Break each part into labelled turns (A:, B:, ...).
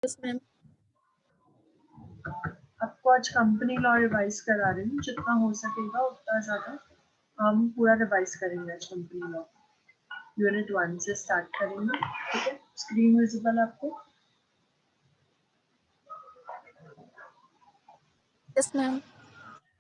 A: Yes ma'am.
B: आपको आज company law revise करा रही हूँ, जितना हो सकेगा उतना ज़्यादा हम पूरा रिवाइज करेंगे आज कंपनी लॉ। यूनिट 1 से स्टार्ट करेंगे, ठीक है। स्क्रीन विजिबल आपको?
A: Yes ma'am.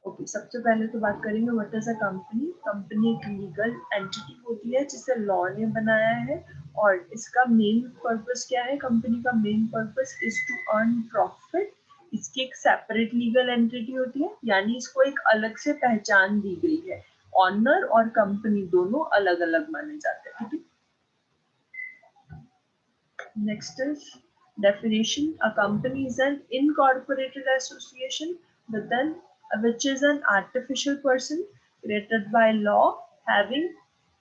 B: ओके, सबसे पहले तो बात करेंगे what is a company. Company एक लीगल एंटिटी होती है जिसे लॉ ने बनाया है, और इसका मेन पर्पस क्या है? कंपनी का main purpose is to earn profit. इसकी एक सेपरेट लीगल एंटिटी होती है, यानी इसको एक अलग से पहचान दी गई है। ऑनर और कंपनी दोनों अलग अलग माने जाते हैं, ठीक है। Next is definition. A company is an incorporated association which is an artificial person created by law having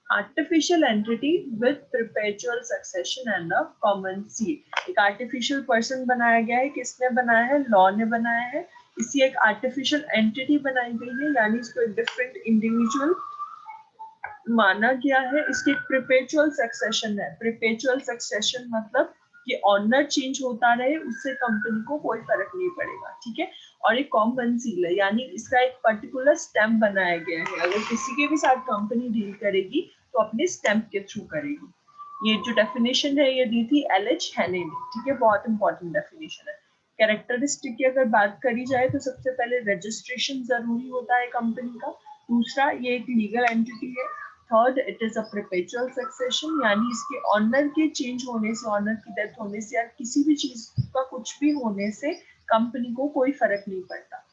B: artificial entity with perpetual succession and a common seat. एक artificial person बनाया गया है, किसने बनाया है? लॉ ने बनाया है। इसी एक artificial entity बनाई गई है, यानी इसको एक different individual माना गया है। इसकी प्रिपेचुअल सक्सेशन है। प्रिपेचुअल सक्सेशन मतलब कि ऑनर चेंज होता रहे, उससे कंपनी को कोई फर्क नहीं पड़ेगा, ठीक है। और एक कॉमन सील है, यानी इसका एक पर्टिकुलर स्टैम्प बनाया गया है। अगर किसी के भी साथ कंपनी डील करेगी तो अपने स्टैम्प के थ्रू करेगी। ये जो डेफिनेशन है ये दी थी एल.एच. हेने ने, ठीक है। बहुत इंपॉर्टेंट डेफिनेशन है। कैरेक्टरिस्टिक की अगर बात करी जाए तो सबसे पहले रजिस्ट्रेशन जरूरी होता है कंपनी का। दूसरा, ये एक लीगल एंटिटी है। Third, it is a perpetual succession, यानी इसके ऑनर के चेंज होने से, ऑनर की डेथ होने से या किसी भी चीज का कुछ भी होने से कंपनी को कोई फर्क नहीं पड़ता।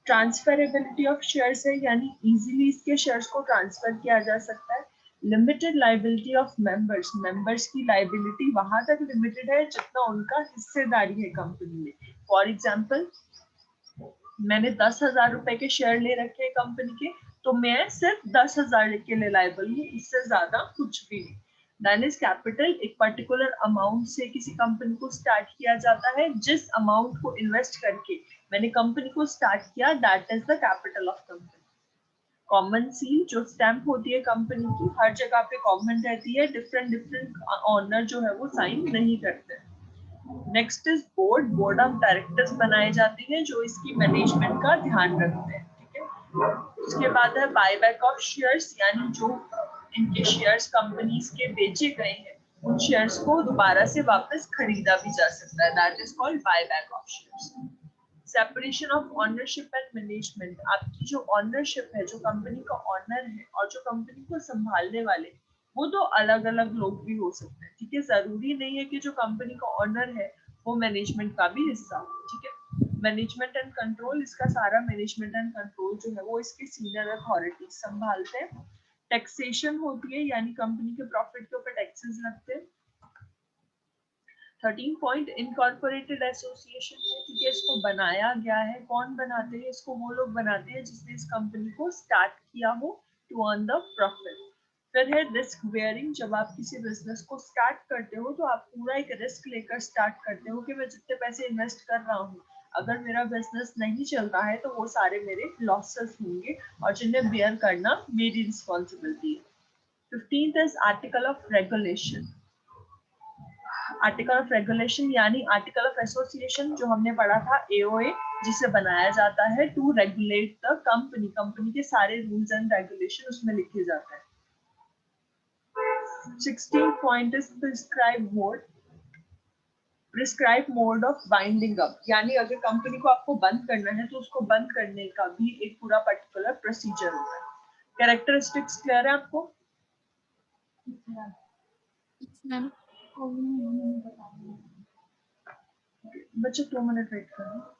B: ट्रांसफरेबिलिटी ऑफ शेयर्स है, यानी इजीली इसके शेयर्स को ट्रांसफर किया जा सकता है। Limited liability of members, members की लाइबिलिटी वहां तक लिमिटेड है जितना उनका हिस्सेदारी है कंपनी में। फॉर एग्जाम्पल, मैंने 10,000 रुपए के शेयर ले रखे हैं कंपनी के, तो मैं सिर्फ 10,000 के लिए लायबल हूँ, इससे ज्यादा कुछ भी नहीं। देन इज कैपिटल, एक पर्टिकुलर अमाउंट से किसी कंपनी को स्टार्ट किया जाता है। जिस अमाउंट को इन्वेस्ट करके मैंने कंपनी को स्टार्ट किया, that is the capital of company. Common seal, जो स्टैंप होती है कंपनी की, हर जगह पे कॉमन रहती है। डिफरेंट डिफरेंट ऑनर जो है वो साइन नहीं करते। Next is board. Board of directors बनाए जाते हैं जो इसकी मैनेजमेंट का ध्यान रखते हैं, ठीक है। उसके बाद है बायबैक ऑफ शेयर्स, यानी जो इनके शेयर्स कंपनीज के बेचे गए हैं उन शेयर्स को दोबारा से वापस खरीदा भी जा सकता है। That is called buyback of shares. Separation of ownership and management, आपकी जो ऑनरशिप है, जो कंपनी का ऑनर है और जो कंपनी को संभालने वाले, वो तो अलग अलग लोग भी हो सकते हैं, ठीक है। जरूरी नहीं है कि जो कंपनी का ऑनर है वो मैनेजमेंट का भी हिस्सा हो, ठीक है। मैनेजमेंट एंड कंट्रोल, इसका सारा मैनेजमेंट एंड कंट्रोल जो है वो इसके सीनियर अथॉरिटी संभालते हैं। टैक्सेशन होती है, यानी कंपनी के प्रॉफिट के ऊपर टैक्सेस लगते हैं। 13 पॉइंट इनकॉर्पोरेटेड एसोसिएशन है, ठीक है। इसको बनाया गया है, कौन बनाते हैं इसको? वो लोग बनाते हैं जिसने इस कंपनी को स्टार्ट किया हो टू अर्न द प्रॉफिट। फिर है रिस्क बेयरिंग। जब आप किसी बिजनेस को स्टार्ट करते हो तो आप पूरा एक रिस्क लेकर स्टार्ट करते हो कि मैं जितने पैसे इन्वेस्ट कर रहा हूँ, अगर मेरा बिजनेस नहीं चलता है तो वो सारे मेरे लॉसेस होंगे और जिन्हें बेयर करना मेरी रिस्पॉन्सिबिलिटी है। 15th is article of regulation. Article of regulation यानी आर्टिकल ऑफ एसोसिएशन, जो हमने पढ़ा था एओए, जिसे बनाया जाता है to regulate the company. Company के सारे रूल्स एंड रेगुलेशन उसमें लिखे जाते हैं। 16 point is prescribe mode. Prescribe mode of binding up, यानी अगर कंपनी को आपको बंद करना है तो उसको बंद करने का भी एक पूरा पर्टिकुलर प्रोसीजर होता है। कैरेक्टरिस्टिक्स क्लियर है आपको?
A: Yes ma'am.
B: बच्चे 2 मिनट वेट करो।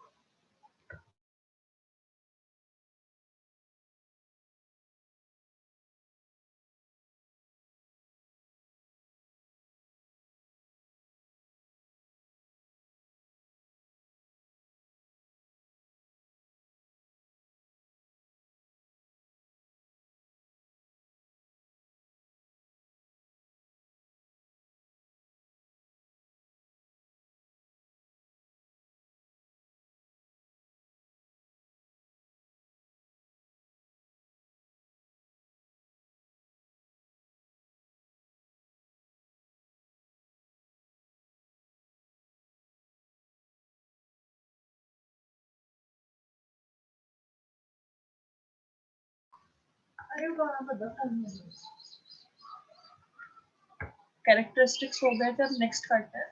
B: कैरेक्टरिस्टिक्स हो गए थे, अब नेक्स्ट करते हैं।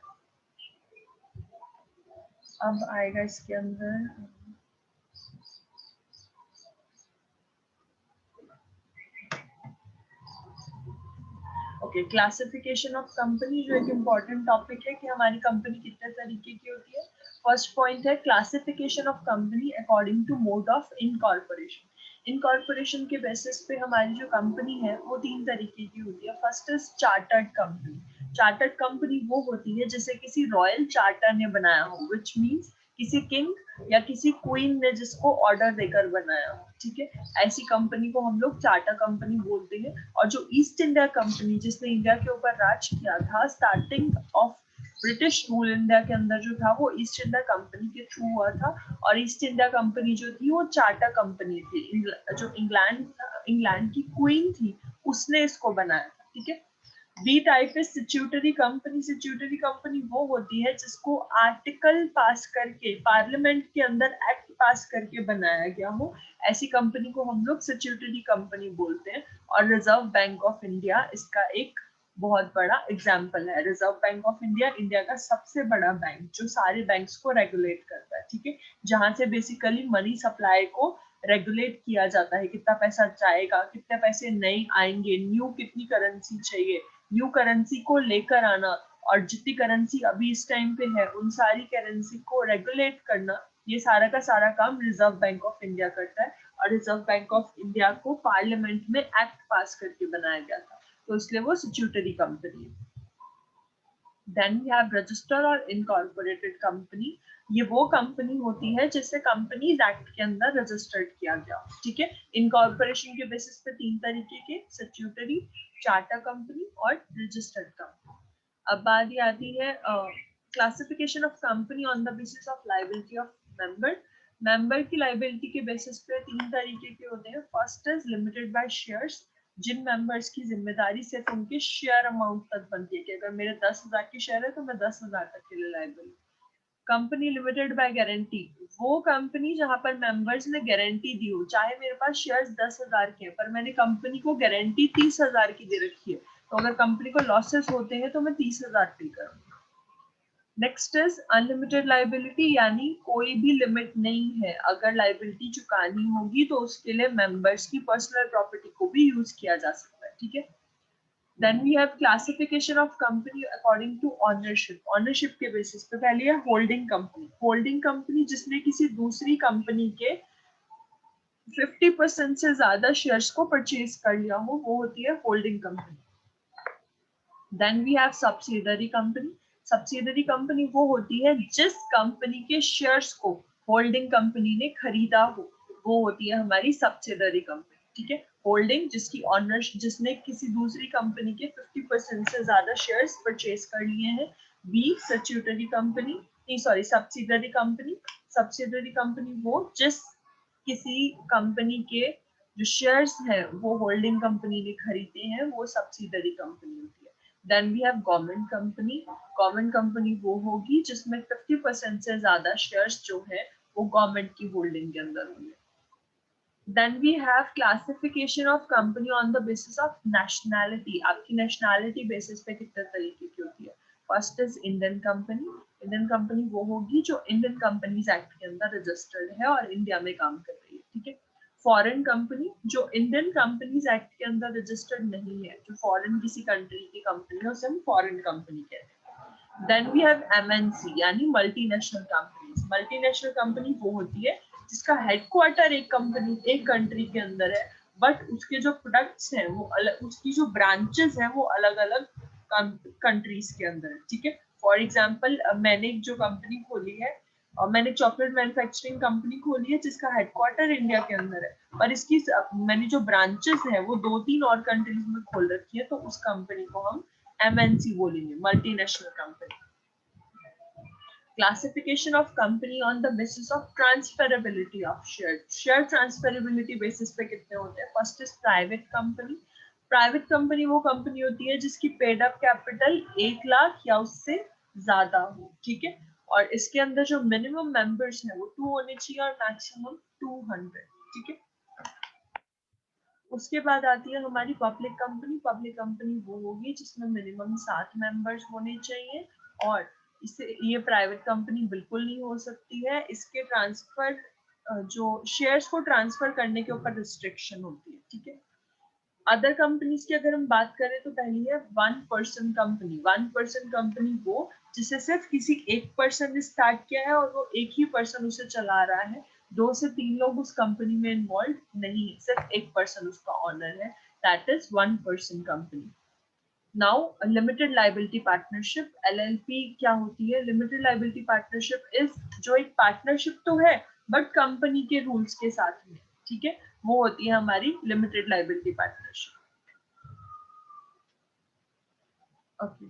B: अब आएगा इसके अंदर ओके, क्लासिफिकेशन ऑफ कंपनी, जो एक इम्पॉर्टेंट टॉपिक है कि हमारी कंपनी कितने तरीके की होती है। फर्स्ट पॉइंट है classification of company according to mode of incorporation. Incorporation के बेसिस पे हमारी जो कंपनी है वो 3 तरीके की होती है। First is chartered company. Chartered company वो होती है जिसे किसी रॉयल चार्टर ने बनाया हो, विच मीन्स किसी किंग या किसी क्वीन ने जिसको ऑर्डर देकर बनाया हो, ठीक है। ऐसी कंपनी को हम लोग चार्टर कंपनी बोलते हैं। और जो ईस्ट इंडिया कंपनी जिसने इंडिया के ऊपर राज किया था, starting of British rule India के अंदर जो था वो ईस्ट इंडिया कंपनी के थ्रू हुआ था। और ईस्ट इंडिया कंपनी जो थी वो चार्टर कंपनी थी। जो इंग्लैंड की क्वीन थी उसने इसको बनाया था, ठीक है। बी टाइप है सिच्यूटरी कंपनी। सिच्यूटरी कंपनी वो होती है जिसको आर्टिकल पास करके, पार्लियामेंट के अंदर एक्ट पास करके बनाया गया हो, ऐसी कंपनी को हम लोग सिच्यूटरी कंपनी बोलते हैं। और रिजर्व बैंक ऑफ इंडिया इसका एक बहुत बड़ा एग्जाम्पल है। Reserve bank of India India का सबसे बड़ा बैंक जो सारे बैंक्स को रेगुलेट करता है, ठीक है। जहां से बेसिकली मनी सप्लाई को रेगुलेट किया जाता है, कितना पैसा जाएगा, कितने पैसे नए आएंगे, न्यू कितनी करेंसी चाहिए, न्यू करेंसी को लेकर आना, और जितनी करेंसी अभी इस टाइम पे है उन सारी करेंसी को रेगुलेट करना, ये सारा का सारा काम रिजर्व बैंक ऑफ इंडिया करता है। और रिजर्व बैंक ऑफ इंडिया को पार्लियामेंट में एक्ट पास करके बनाया गया था, तो इसलिए वो सिक्योरिटी कंपनी है। देन वी हैव रजिस्टर और इनकॉर्पोरेटेड कंपनी। ये वो कंपनी होती है जिससे कंपनीज एक्ट के अंदर रजिस्टर्ड किया गया, ठीक है। इनकॉर्पोरेशन के बेसिस पे 3 तरीके के, सिक्योरिटी, चार्टर कंपनी और रजिस्टर्ड कंपनी। अब बात ये आती है classification of company on the basis of liability of member. Member की लायबिलिटी के बेसिस पे 3 तरीके के होते हैं। First is limited by shares, जिन मेंबर्स की जिम्मेदारी सिर्फ उनके शेयर अमाउंट तक बनती है कि अगर मेरे 10,000 की शेयर है तो मैं 10,000 तक के लिए liable. Company limited by guarantee, वो कंपनी जहां पर मेंबर्स ने गारंटी दी हो, चाहे मेरे पास शेयर्स 10,000 के हैं पर मैंने कंपनी को गारंटी 30,000 की दे रखी है, तो अगर कंपनी को लॉसेस होते हैं तो मैं 30,000 पे करूंगी। नेक्स्ट इज अनलिमिटेड लाइबिलिटी, यानी कोई भी लिमिट नहीं है, अगर लाइबिलिटी चुकानी होगी तो उसके लिए मेंबर्स की पर्सनल प्रॉपर्टी को भी यूज किया जा सकता है, ठीक है। Then we have classification of company according to ownership. Ownership के बेसिस पे पहले है होल्डिंग कंपनी। होल्डिंग कंपनी जिसने किसी दूसरी कंपनी के 50% से ज्यादा शेयर्स को परचेज कर लिया हो, वो होती है holding company. Then we have subsidiary company. Subsidiary company वो होती है जिस कंपनी के शेयर्स को होल्डिंग कंपनी ने खरीदा हो, वो होती है हमारी सब्सिडरी कंपनी, ठीक है। होल्डिंग जिसकी ऑनर, जिसने किसी दूसरी कंपनी के 50% से ज्यादा शेयर्स परचेज कर लिए हैं। B statutory company, sorry subsidiary company. Subsidiary company वो जिस किसी कंपनी के जो शेयर्स हैं वो होल्डिंग कंपनी ने खरीदे हैं, वो सब्सिडरी कंपनी होती है। Then we have government company. Government company वो होगी जिसमें 50% से ज्यादा शेयर्स जो है वो गवर्नमेंट की होल्डिंग के अंदर होंगे। Then we have classification of company on the basis of nationality. आपकी नेशनैलिटी बेसिस पे कितने तरीके की होती है। First is Indian company. Indian company वो होगी जो इंडियन कंपनीज एक्ट के अंदर रजिस्टर्ड है और इंडिया में काम कर रही है, ठीक है। फॉरेन कंपनी जो इंडियन कंपनीज एक्ट के अंदर रजिस्टर्ड नहीं है, जो फॉरेन किसी कंट्री की कंपनी है उसे हम फॉरेन कंपनी कहते हैं। देन वी हैव एमएनसी यानी मल्टीनेशनल कंपनीज। मल्टीनेशनल कंपनी वो होती है जिसका हेडक्वार्टर एक कंपनी, एक कंट्री के अंदर है, बट उसके जो प्रोडक्ट्स हैं वो अलग, उसकी जो ब्रांचेस हैं वो अलग अलग कंट्रीज के अंदर है, ठीक है। फॉर एग्जाम्पल मैंने जो कंपनी खोली है, और मैंने चॉकलेट मैन्युफैक्चरिंग कंपनी खोली है जिसका हेडक्वार्टर इंडिया के अंदर है, पर इसकी मैंने जो ब्रांचेस है वो 2-3 और कंट्रीज में खोल रखी है, तो उस कंपनी को हम एमएनसी बोलेंगे, multinational company. Classification of company on the basis of transferability of share. Share transferability basis पे कितने होते हैं। First is private company. Private company वो कंपनी होती है जिसकी पेड अप कैपिटल 1 लाख या उससे ज्यादा हो, ठीक है। और इसके अंदर जो मिनिमम मेंबर्स हैं वो 2 होने चाहिए और मैक्सिमम 200, ठीक है। उसके बाद आती है हमारी पब्लिक कंपनी। पब्लिक कंपनी वो होगी जिसमें मिनिमम 7 मेंबर्स होने चाहिए, और इसे ये प्राइवेट कंपनी बिल्कुल नहीं हो सकती है। इसके ट्रांसफर जो शेयर्स को ट्रांसफर करने के ऊपर रिस्ट्रिक्शन होती है, ठीक है। अदर कंपनीज की अगर हम बात करें तो पहली है 1 पर्सन कंपनी। 1 पर्सन कंपनी वो जिसे सिर्फ किसी एक पर्सन ने स्टार्ट किया है और वो एक ही पर्सन उसे चला रहा है, 2 से 3 लोग उस कंपनी में इन्वॉल्व नहीं है, सिर्फ एक पर्सन उसका ऑनर है, that is 1 person company. Now limited liability partnership, LLP क्या होती है? लिमिटेड लाइबिलिटी पार्टनरशिप इज जो एक पार्टनरशिप तो है बट कंपनी के रूल्स के साथ में, ठीक है, वो होती है हमारी लिमिटेड लाइबिलिटी पार्टनरशिप। ओके,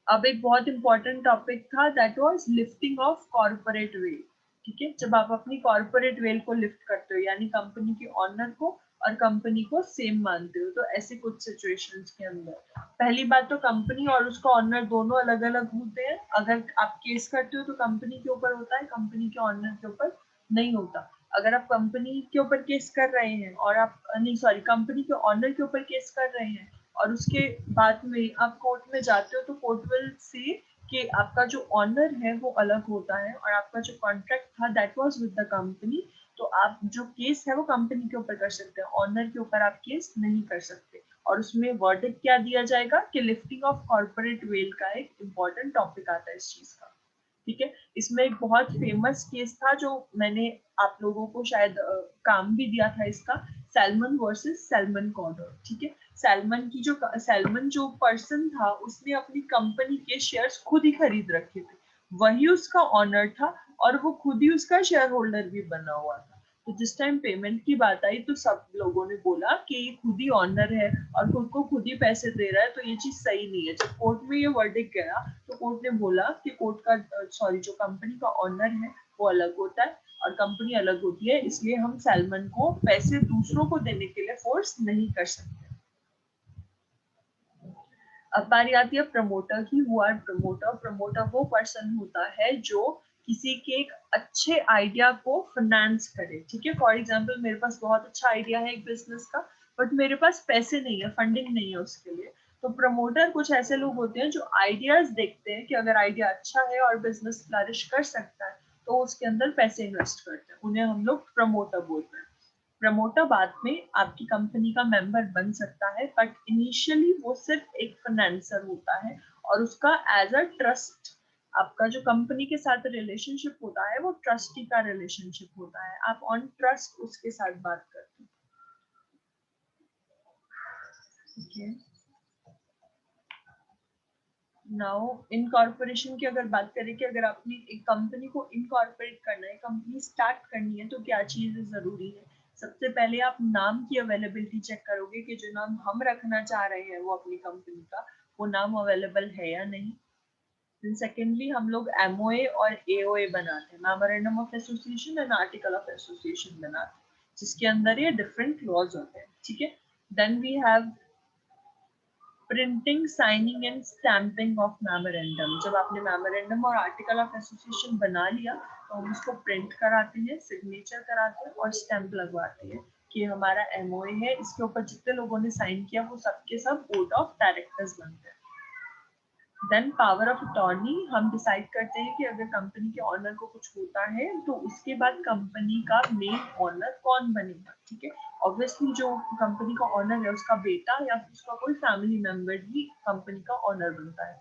B: अब एक बहुत इंपॉर्टेंट टॉपिक था, that was lifting of corporate veil. ठीक है, जब आप अपनी कॉर्पोरेट वेल को लिफ्ट करते हो, यानी कंपनी के ऑनर को और कंपनी को सेम मानते हो, तो ऐसे कुछ सिचुएशंस के अंदर पहली बात तो कंपनी और उसका ऑनर दोनों अलग अलग होते हैं। अगर आप केस करते हो तो कंपनी के ऊपर होता है, कंपनी के ऑनर के ऊपर नहीं होता। अगर आप कंपनी के ऊपर केस कर रहे हैं और आप नहीं सॉरी कंपनी के ऑनर के ऊपर केस कर रहे हैं और उसके बाद में आप कोर्ट में जाते हो, तो कोर्ट विल से कि आपका जो ऑनर है वो अलग होता है और आपका जो कॉन्ट्रैक्ट था that was with the company, तो आप जो केस है वो कंपनी के ऊपर कर सकते हैं, ऑनर के ऊपर आप केस नहीं कर सकते। और उसमें वर्डिक्ट क्या दिया जाएगा कि लिफ्टिंग ऑफ कॉर्पोरेट वेल का एक इम्पॉर्टेंट टॉपिक आता है इस चीज का। ठीक है, इसमें एक बहुत फेमस केस था जो मैंने आप लोगों को शायद काम भी दिया था इसका, सैलमन वर्सेस सैलमन कॉर्डर। ठीक है, सैलमन जो पर्सन था उसने अपनी कंपनी के शेयर्स खुद ही खरीद रखे थे, वही उसका ऑनर था और वो खुद ही उसका शेयर होल्डर भी बना हुआ था। तो जिस टाइम पेमेंट की बात आई तो सब लोगों ने बोला कि ये खुद ही ऑनर है और खुद को खुद ही पैसे दे रहा है, तो ये चीज सही नहीं है। जब कोर्ट में ये वर्डिक्ट गया तो कोर्ट ने बोला कि कोर्ट का जो कंपनी का ऑनर है वो अलग होता है और कंपनी अलग होती है, इसलिए हम सैलमन को पैसे दूसरों को देने के लिए फोर्स नहीं कर सकते। अब बारी आती है प्रमोटर की। हुआ प्रमोटर, प्रमोटर वो पर्सन होता है जो किसी के एक अच्छे आइडिया को फाइनेंस करे। ठीक है, फॉर एग्जांपल मेरे पास बहुत अच्छा आइडिया है एक बिजनेस का, बट मेरे पास पैसे नहीं है, फंडिंग नहीं है उसके लिए, तो प्रमोटर कुछ ऐसे लोग होते हैं जो आइडियाज देखते हैं कि अगर आइडिया अच्छा है और बिजनेस फ्लरिश कर सकता है तो उसके अंदर पैसे इन्वेस्ट करते हैं, उन्हें हम लोग प्रमोटर बोलते हैं। प्रमोटर बाद में आपकी कंपनी का मेंबर बन सकता है, बट इनिशियली वो सिर्फ एक फाइनेंसर होता है और उसका एज अ ट्रस्ट, आपका जो कंपनी के साथ रिलेशनशिप होता है वो ट्रस्टी का रिलेशनशिप होता है, आप ऑन ट्रस्ट उसके साथ बात करते हैं। ठीक है, नाउ इनकॉर्पोरेशन की अगर बात करें कि अगर आपने एक कंपनी को इनकॉर्पोरेट करना है, कंपनी स्टार्ट करनी है, तो क्या चीज जरूरी है? सबसे पहले आप नाम की अवेलेबिलिटी चेक करोगे कि जो नाम हम रखना चाह रहे हैं वो अपनी कंपनी का, वो नाम अवेलेबल है या नहीं। देन सेकेंडली हम लोग MOA और AOA बनाते हैं, memorandum of association and article of association बनाते हैं, जिसके अंदर ये डिफरेंट क्लॉज होते हैं। ठीक है, then we have printing, signing and stamping of memorandum. जब आपने मेमोरेंडम और आर्टिकल ऑफ एसोसिएशन बना लिया तो हम उसको प्रिंट कराते हैं, सिग्नेचर कराते हैं और स्टैंप लगवाते हैं कि हमारा MOA है, इसके ऊपर जितने लोगों ने साइन किया वो सबके सब बोर्ड ऑफ डायरेक्टर्स बनते हैं। देन पावर ऑफ अटॉर्नी, हम डिसाइड करते हैं कि अगर कंपनी के ऑनर को कुछ होता है तो उसके बाद कंपनी का मेन ऑनर कौन बनेगा। ठीक है, ऑब्वियसली जो कंपनी का ऑनर है उसका बेटा या फिर उसका कोई फैमिली मेंबर ही कंपनी का ऑनर बनता है।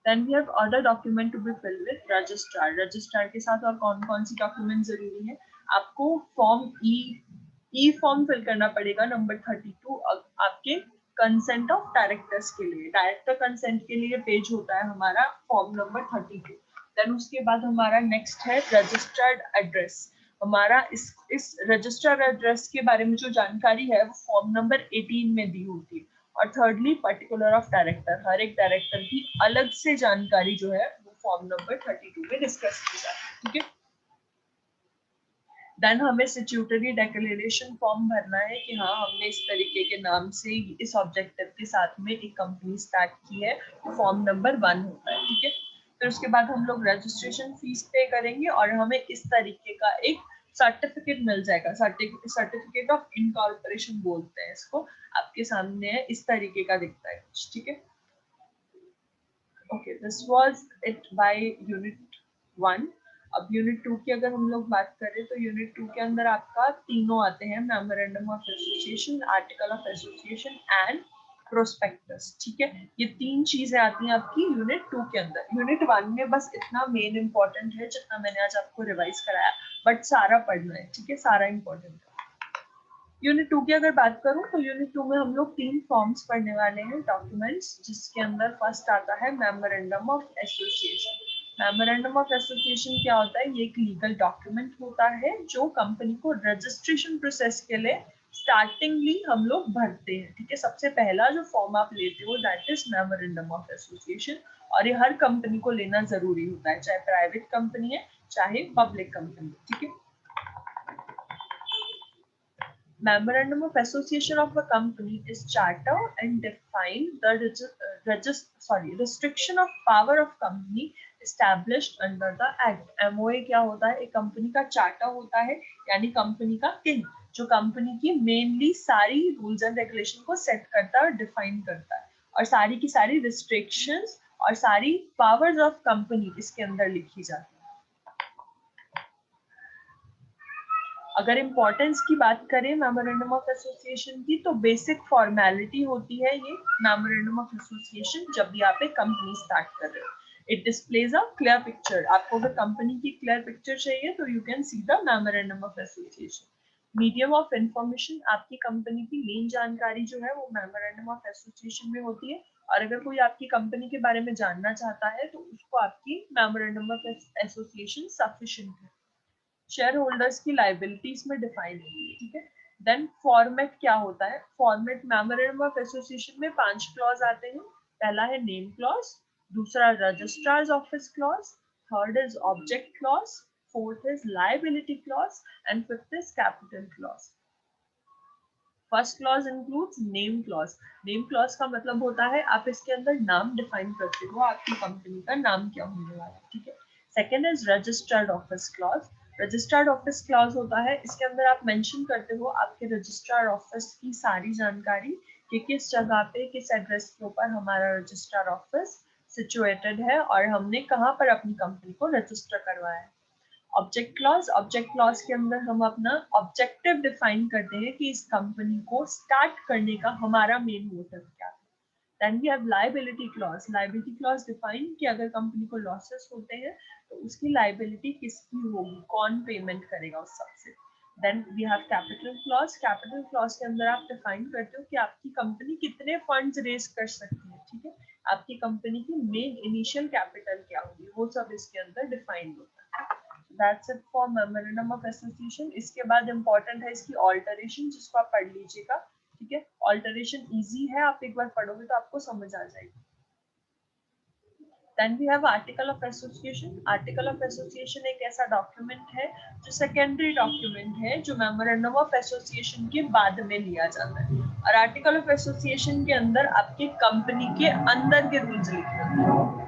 B: Then we have other document to be fill with registrar. Registrar के साथ और कौन कौन सी डॉक्यूमेंट जरूरी है? आपको फॉर्म ई फॉर्म फिल करना पड़ेगा, नंबर 32, आपके कंसेंट ऑफ डायरेक्टर्स के लिए। डायरेक्टर कंसेंट के लिए पेज होता है हमारा फॉर्म नंबर 32। देन उसके बाद हमारा नेक्स्ट है रजिस्टर्ड एड्रेस। हमारा इस रजिस्टर्ड एड्रेस के बारे में जो जानकारी है वो फॉर्म नंबर 18 में दी होती है। और थर्डली पर्टिकुलर ऑफ डायरेक्टर, हर एक डायरेक्टर की अलग से जानकारी जो है वो फॉर्म नंबर 32 में डिस्कस की जाती है। ठीक है, देन हमें स्टैट्यूटरी डिक्लेरेशन फॉर्म भरना है कि हाँ हमने इस तरीके के नाम से इस ऑब्जेक्टिव के साथ में एक कंपनी स्टार्ट की है, फॉर्म नंबर 1 होता है। ठीक है, फिर उसके बाद हम लोग रजिस्ट्रेशन फीस पे करेंगे और हमें इस तरीके का एक सर्टिफिकेट मिल जाएगा, सर्टिफिकेट ऑफ इनकॉर्पोरेशन बोलते हैं इसको, आपके सामने है, इस तरीके का दिखता है कुछ, ठीक है। Okay, this was it by unit 1। अब यूनिट 2 की अगर हम लोग बात करें तो यूनिट 2 के अंदर आपका तीनों आते हैं, memorandum of association, article of association and prospectus, ठीक है। ये तीन चीजें आती हैं आपकी यूनिट 2 के अंदर। यूनिट 1 में बस इतना मेन इंपॉर्टेंट है जितना मैंने आज आपको रिवाइज कराया, बट सारा पढ़ना है, ठीक है, सारा इंपॉर्टेंट है। यूनिट 2 की अगर बात करूं तो यूनिट 2 में हम लोग 3 फॉर्म्स पढ़ने वाले हैं डॉक्यूमेंट्स, जिसके अंदर फर्स्ट आता है memorandum of association. Memorandum of association क्या होता है? ये एक लीगल डॉक्यूमेंट होता है जो कंपनी को रजिस्ट्रेशन प्रोसेस के लिए स्टार्टिंगली हम लोग भरते हैं, ठीक है। सबसे पहला जो फॉर्म आप लेते हो that is memorandum of association, और ये हर कंपनी को लेना जरूरी होता है, चाहे प्राइवेट कंपनी है चाहे पब्लिक कंपनी, ठीक है। Memorandum of Association of a company is charter and define the restriction of power of company established under the act। MOA क्या होता है? एक कंपनी का चार्टर होता है, यानी कंपनी का किंग, जो कंपनी की मेनली सारी रूल्स एंड रेगुलेशन को सेट करता है और डिफाइन करता है, और सारी की सारी रिस्ट्रिक्शंस और सारी पावर्स ऑफ कंपनी इसके अंदर लिखी जाती है। अगर इम्पोर्टेंस की बात करें मेमोरेंडम ऑफ एसोसिएशन की, तो बेसिक फॉर्मेलिटी होती है ये मेमोरेंडम ऑफ एसोसिएशन जब भी आप एक कंपनी स्टार्ट कर रहे हो। It displays a clear picture. आपको अगर कंपनी की क्लियर पिक्चर चाहिए तो you can see the memorandum of association. Medium of information, आपकी कंपनी की मेन जानकारी जो है वो मेमोरेंडम ऑफ एसोसिएशन में होती है, और अगर कोई आपकी कंपनी के बारे में जानना चाहता है तो उसको आपकी मेमोरेंडम ऑफ एसोसिएशन सफिशिएंट है। शेयर होल्डर्स की लाइबिलिटीज में डिफाइन होती है, ठीक है। देन फॉर्मेट क्या होता है? फॉर्मेट मेमोरेंडम ऑफ एसोसिएशन में 5 क्लॉज आते हैं। पहला है नेम क्लॉज, दूसरा registrars office clause, third is object clause, fourth is liability clause and fifth is capital clause. First clause includes name clause. Name clause का मतलब होता है आप इसके अंदर नाम डिफाइन करते हो, आपकी कंपनी का नाम क्या होने वाला है, ठीक है। Second is registered office clause. Registered office clause होता है, इसके अंदर आप मेंशन करते हो आपके रजिस्ट्रार ऑफिस की सारी जानकारी कि किस जगह पे, किस एड्रेस के ऊपर हमारा रजिस्ट्रार ऑफिस सिचुएटेड है और हमने कहाँ पर अपनी कंपनी को रजिस्टर करवाया है। ऑब्जेक्ट क्लॉज, ऑब्जेक्ट क्लॉज के अंदर हम अपना ऑब्जेक्टिव डिफाइन करते हैं कि इस कंपनी को स्टार्ट करने का हमारा मेन मोटिव क्या है। Then we have liability clause. Liability clause define कि अगर कंपनी को लॉसेस होते हैं तो उसकी लायबिलिटी किसकी होगी, कौन पेमेंट करेगा उस सबसे। Then we have capital clause. Capital clause के अंदर आप डिफाइन करते हो कि आपकी कंपनी कितने फंड्स रेज कर सकती है, ठीक है। आपकी कंपनी की मेन इनिशियल कैपिटल क्या होगी, वो सब इसके अंदर डिफाइन होता है। That's it for memorandum of association। इसके बाद इम्पोर्टेंट है इसकी ऑल्टरेशन, जिसको आप पढ़ लीजिएगा, ठीक है। ऑल्टरेशन इजी है, आप एक बार पढ़ोगे तो आपको समझ आ जाएगी। Then we have article of association। article of association एक ऐसा डॉक्यूमेंट है जो सेकेंडरी डॉक्यूमेंट है, जो मेमोरेंडम ऑफ एसोसिएशन के बाद में लिया जाता है, और आर्टिकल ऑफ एसोसिएशन के अंदर आपकी कंपनी के अंदर के रूल्स लिखे होते हैं।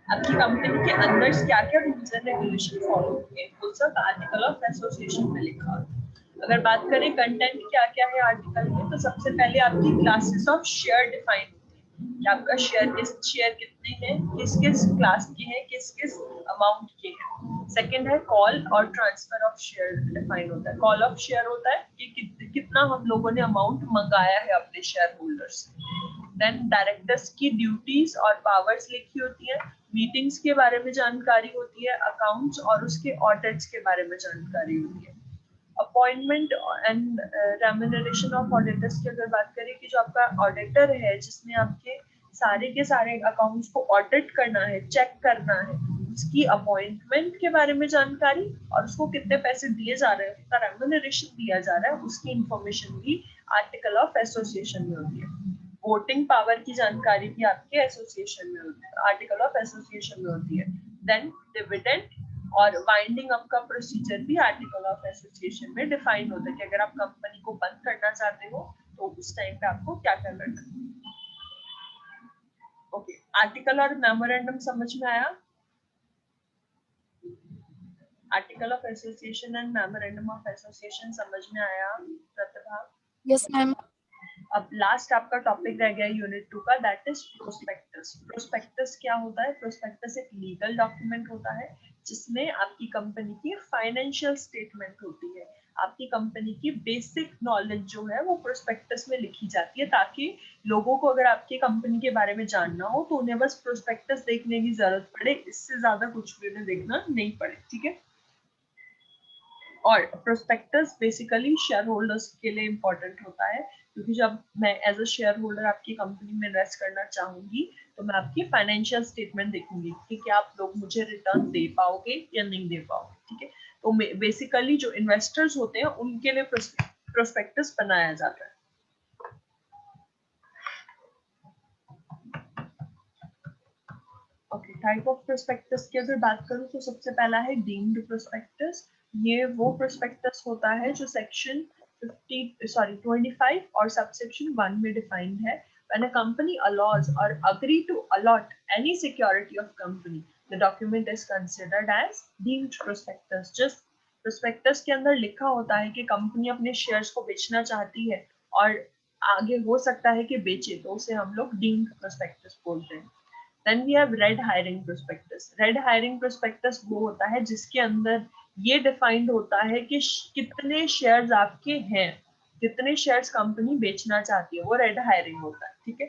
B: आपकी कंपनी के अंदर क्या क्या रूल्स एंड रेगुलेशन फॉलो होंगे वो सब आर्टिकल ऑफ एसोसिएशन में लिखा होता है। अगर बात करें कंटेंट क्या क्या है आर्टिकल में, तो सबसे पहले आपकी क्लासेस ऑफ शेयर डिफाइन होती है कि आपका शेयर कितने हैं, किस किस क्लास के हैं, किस किस अमाउंट के हैं। सेकंड है कॉल और ट्रांसफर ऑफ शेयर डिफाइन होता है। कॉल ऑफ शेयर होता है कि कितना हम लोगों ने अमाउंट मंगाया है अपने शेयर होल्डर से। देन डायरेक्टर्स की ड्यूटीज और पावर्स लिखी होती है। मीटिंग्स के बारे में जानकारी होती है, अकाउंट्स और उसके ऑडिट्स के बारे में जानकारी होती है। Appointment and remuneration of auditors की अगर बात करें कि जो आपका ऑडिटर है जिसने आपके सारे के सारे अकाउंट्स को ऑडिट करना है, चेक करना है, उसकी अपॉइंटमेंट के बारे में जानकारी और उसको कितने पैसे दिए जा रहे हैं, कितना रेम्यूनरेशन दिया जा रहा है, उसकी इंफॉर्मेशन भी आर्टिकल ऑफ एसोसिएशन में होती है। वोटिंग पावर की जानकारी भी आपके एसोसिएशन में होती है, आर्टिकल ऑफ एसोसिएशन में होती है। देन डिविडेंड और वाइंडिंग अप का प्रोसीजर भी आर्टिकल ऑफ एसोसिएशन में डिफाइन होता है कि अगर आप कंपनी को बंद करना चाहते हो तो उस टाइम पे आपको क्या क्या करना है। ओके, आर्टिकल और मेमोरेंडम समझ में आया? Article of association and memorandum of association समझ में आया प्रतिभा?
A: Yes, ma'am.
B: अब लास्ट आपका टॉपिक रह गया यूनिट 2 का, दैट इज प्रोस्पेक्टस। प्रोस्पेक्टस क्या होता है? प्रोस्पेक्टस एक लीगल डॉक्यूमेंट होता है जिसमें आपकी कंपनी की फाइनेंशियल स्टेटमेंट होती है, आपकी कंपनी की बेसिक नॉलेज जो है वो प्रोस्पेक्टस में लिखी जाती है, ताकि लोगों को अगर आपकी कंपनी के बारे में जानना हो तो उन्हें बस प्रोस्पेक्टस देखने की जरूरत पड़े, इससे ज्यादा कुछ भी उन्हें देखना नहीं पड़े, ठीक है। और प्रोस्पेक्टस बेसिकली शेयर होल्डर्स के लिए इम्पोर्टेंट होता है, क्योंकि जब मैं एज अ शेयर होल्डर आपकी कंपनी में इन्वेस्ट करना चाहूंगी तो मैं आपकी फाइनेंशियल स्टेटमेंट देखूंगी कि क्या आप लोग मुझे रिटर्न दे पाओगे या नहीं दे पाओगे, ठीक है। तो बेसिकली जो इन्वेस्टर्स होते हैं उनके लिए प्रोस्पेक्टस बनाया जाता है। ओके, टाइप ऑफ प्रोस्पेक्टस की अगर बात करूं तो सबसे पहला है डीम्ड प्रोस्पेक्टस। ये वो प्रोस्पेक्टस होता है जो सेक्शन 25 और सबसेक्शन 1 में डिफाइंड है। When a company allows or agree to allot any security of company, the document is considered as deemed prospectus. Just prospectus के अंदर लिखा होता है कि कंपनी अपने शेयर्स को बेचना चाहती है और आगे हो सकता है कि बेचे, तो उसे हम लोग डीम्ड प्रोस्पेक्टस बोलते हैं। Then we have red hiring prospectus. Red hiring prospectus वो होता है जिसके अंदर ये डिफाइंड होता है कि कितने शेयर्स आपके हैं, कितने शेयर्स कंपनी बेचना चाहती है, वो रेड हायरिंग होता है, ठीक है।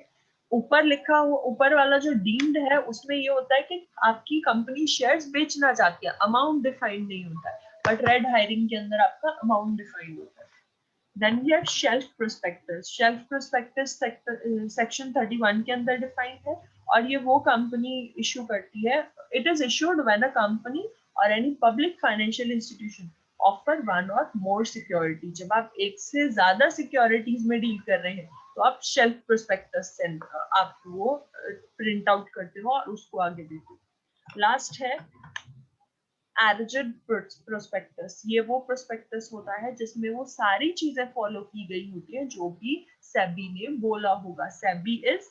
B: ऊपर लिखा हुआ, ऊपर वाला जो डीम्ड है उसमें ये होता है कि आपकी कंपनी शेयर्स बेचना चाहती है, अमाउंट डिफाइंड नहीं होता है, बट रेड हायरिंग के अंदर आपका अमाउंट डिफाइंड होता है। Then we have shelf prospectus. Shelf prospectus section 31 के अंदर डिफाइंड है और ये वो कंपनी इशू करती है। It is issued when a company or any public financial institution offer one or more security. जब आप एक से ज्यादा सिक्योरिटीज में डील कर रहे हैं तो आप शेल्फ प्रोस्पेक्टस से आप वो प्रिंट आउट करते हो और उसको आगे देते हो। लास्ट है एरिजिड प्रोस्पेक्टस। ये वो प्रोस्पेक्टस होता है जिसमें वो सारी चीजें फॉलो की गई होती है जो भी सेबी ने बोला होगा। SEBI is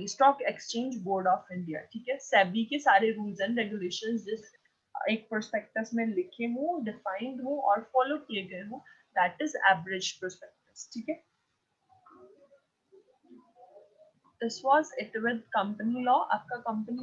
B: stock exchange board of India, ठीक है। सेबी के सारे रूल्स एंड रेगुलेशंस जिस एक प्रोस्पेक्टस में लिखे हों, डिफाइंड हो और फॉलो किए गए हों, दैट इज एवरेज प्रोस्पेक्टस, ठीक है। This was it with company law. आपका कंपनी